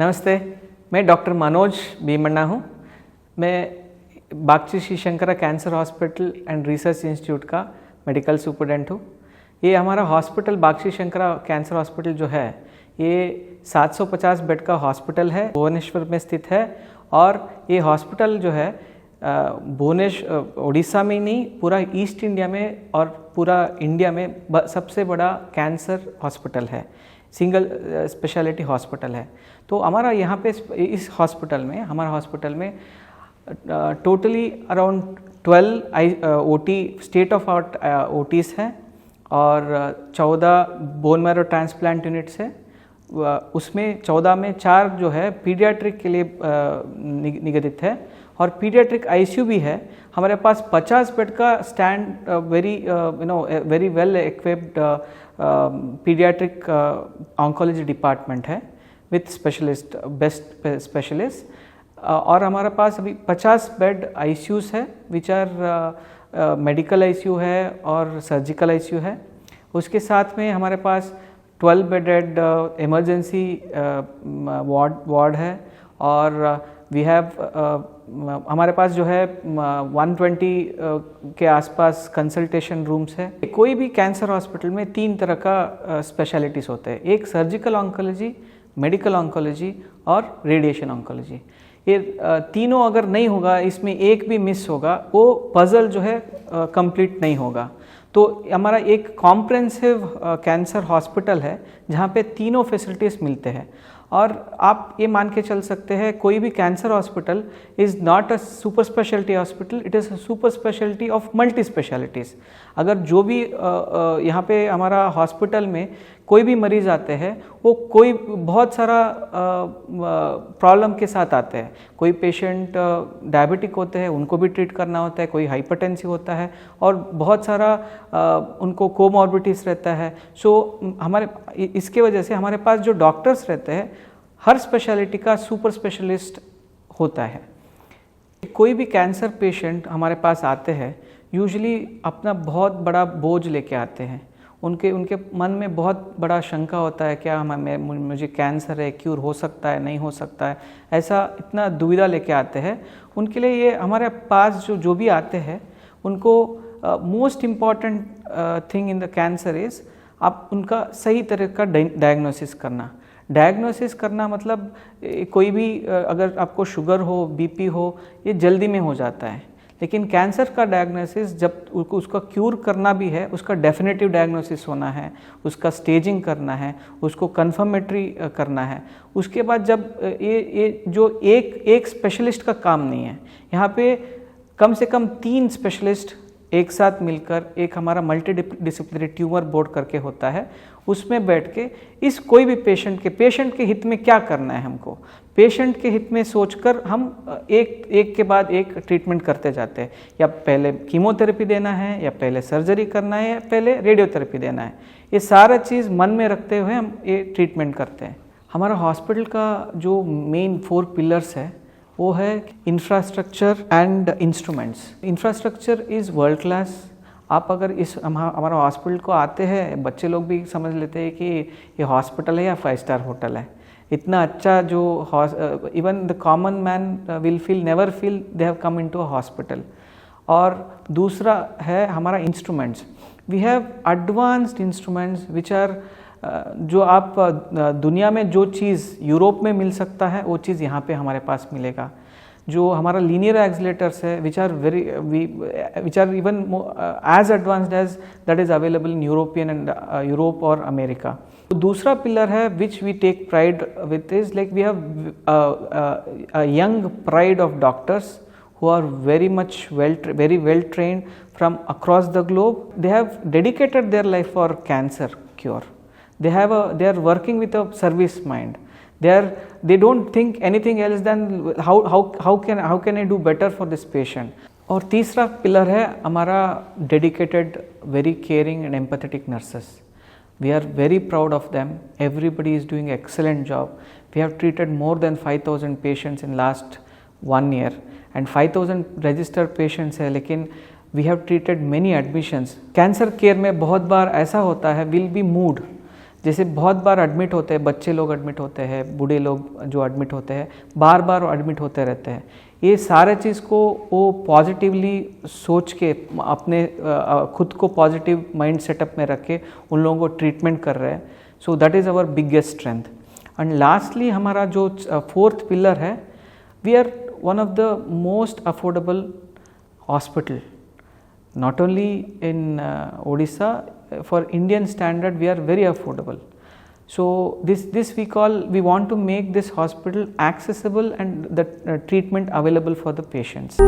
नमस्ते, मैं डॉक्टर मनोज भीमन्ना हूँ। मैं Bagchi Shri Shankara cancer hospital and research institute का मेडिकल सुपरडेंट हूँ। ये हमारा hospital Bagchi Shankara cancer hospital जो है ये 750 बेड का हॉस्पिटल है, भुवनेश्वर में स्थित है। और ये हॉस्पिटल जो है उड़ीसा में नहीं, पूरा ईस्ट इंडिया में और पूरा इंडिया में सबसे बड़ा कैंसर हॉस्पिटल है, सिंगल स्पेशलिटी हॉस्पिटल है। तो हमारा यहाँ पे इस हॉस्पिटल में totally around 12 OT state of art OTs हैं और 14 बोन मैरो ट्रांसप्लांट यूनिट्स है। उसमें 14 में 4 जो है पीडियाट्रिक के लिए निगदित है और पीडियाट्रिक आईसीयू भी है। हमारे पास 50 बेड का stand very well equipped paediatric oncology department है विथ स्पेशलिस्ट, बेस्ट स्पेशलिस्ट। और हमारे पास अभी 50 बेड आईसीयूज है विच आर मेडिकल आईसीयू है और सर्जिकल आईसीयू है। उसके साथ में हमारे पास 12 बेडेड इमरजेंसी वार्ड है और वी हैव हमारे पास जो है 120 के आसपास कंसल्टेशन रूम्स है। कोई भी कैंसर हॉस्पिटल में 3 तरह का स्पेशलिटीज़ होते हैं, एक सर्जिकल ऑन्कोलॉजी, मेडिकल ऑन्कोलॉजी और रेडिएशन ऑन्कोलॉजी। ये तीनों अगर नहीं होगा, इसमें एक भी मिस होगा, वो पजल जो है कंप्लीट नहीं होगा। तो हमारा एक कॉम्प्रिहेंसिव कैंसर हॉस्पिटल है जहाँ पे तीनों फैसिलिटीज़ मिलते हैं। और आप ये मान के चल सकते हैं कोई भी cancer hospital is not a super speciality hospital, it is a super speciality of multi specialities. अगर जो भी यहाँ पे हमारा हॉस्पिटल में कोई भी मरीज़ आते हैं वो कोई बहुत सारा प्रॉब्लम के साथ आते हैं। कोई पेशेंट डायबिटिक होते हैं, उनको भी ट्रीट करना होता है, कोई हाइपरटेंसिव होता है और बहुत सारा उनको कोमॉर्बिडिटीज़ रहता है। सो हमारे इसके वजह से हमारे पास जो डॉक्टर्स रहते हैं हर स्पेशलिटी का सुपर स्पेशलिस्ट होता है। कोई भी कैंसर पेशेंट हमारे पास आते हैं यूजुअली अपना बहुत बड़ा बोझ लेके आते हैं। उनके मन में बहुत बड़ा शंका होता है, क्या मुझे कैंसर है, क्यूर हो सकता है, नहीं हो सकता है, ऐसा इतना दुविधा लेके आते हैं। उनके लिए ये हमारे पास जो भी आते हैं उनको most important thing in the cancer is आप उनका सही तरह का डायग्नोसिस करना। डायग्नोसिस करना मतलब कोई भी अगर आपको शुगर हो, बीपी हो, ये जल्दी में हो जाता है। लेकिन कैंसर का डायग्नोसिस जब उसका क्यूर करना भी है, उसका डेफिनेटिव डायग्नोसिस होना है, उसका स्टेजिंग करना है, उसको कन्फर्मेटरी करना है। उसके बाद जब ये जो एक स्पेशलिस्ट का काम नहीं है, यहाँ पे कम से कम 3 स्पेशलिस्ट एक साथ मिलकर एक हमारा मल्टी डिसिप्लिनरी ट्यूमर बोर्ड करके होता है। उसमें बैठ के इस कोई भी पेशेंट के हित में क्या करना है, हमको पेशेंट के हित में सोचकर हम एक के बाद एक ट्रीटमेंट करते जाते हैं। या पहले कीमोथेरेपी देना है, या पहले सर्जरी करना है, या पहले रेडियोथेरेपी देना है। ये सारा चीज़ मन में रखते हुए हम ये ट्रीटमेंट करते हैं। हमारा हॉस्पिटल का जो मेन 4 पिलर्स है वो है infrastructure and instruments. Infrastructure is world class. आप अगर इस हमारा हॉस्पिटल को आते हैं, बच्चे लोग भी समझ लेते हैं कि ये हॉस्पिटल है या 5 स्टार होटल है। इतना अच्छा जो even the common man will never feel they have come into a hospital. और दूसरा है हमारा instruments. We have advanced instruments which are जो आप दुनिया में जो चीज़ यूरोप में मिल सकता है वो चीज़ यहाँ पे हमारे पास मिलेगा। जो हमारा लीनियर एक्सीलेटर्स है which are even as advanced as that is available in Europe और अमेरिका। दूसरा पिलर है which we take pride with is like we have a young pride of doctors who are very well trained from across the globe. They have dedicated their life for cancer cure. They are working with a service mind. They don't think anything else than how can I do better for this patient. और तीसरा pillar है हमारा dedicated, very caring and empathetic nurses. We are very proud of them. Everybody is doing excellent job. We have treated more than 5,000 patients in last 1 year and 5,000 registered patients है, लेकिन we have treated many admissions. Cancer care में बहुत बार ऐसा होता है, we'll be moved जैसे बहुत बार admit होते हैं, बच्चे लोग एडमिट होते हैं, बूढ़े लोग जो एडमिट होते हैं, बार बार एडमिट होते रहते हैं। ये सारे चीज़ को वो पॉजिटिवली सोच के अपने खुद को पॉजिटिव माइंड सेटअप में रख के उन लोगों को ट्रीटमेंट कर रहे हैं। So that is our biggest strength. And lastly हमारा जो फोर्थ पिलर है, we are one of the most affordable hospital, not only in Odisha, for Indian standard we are very affordable. So this we want to make this hospital accessible and the treatment available for the patients.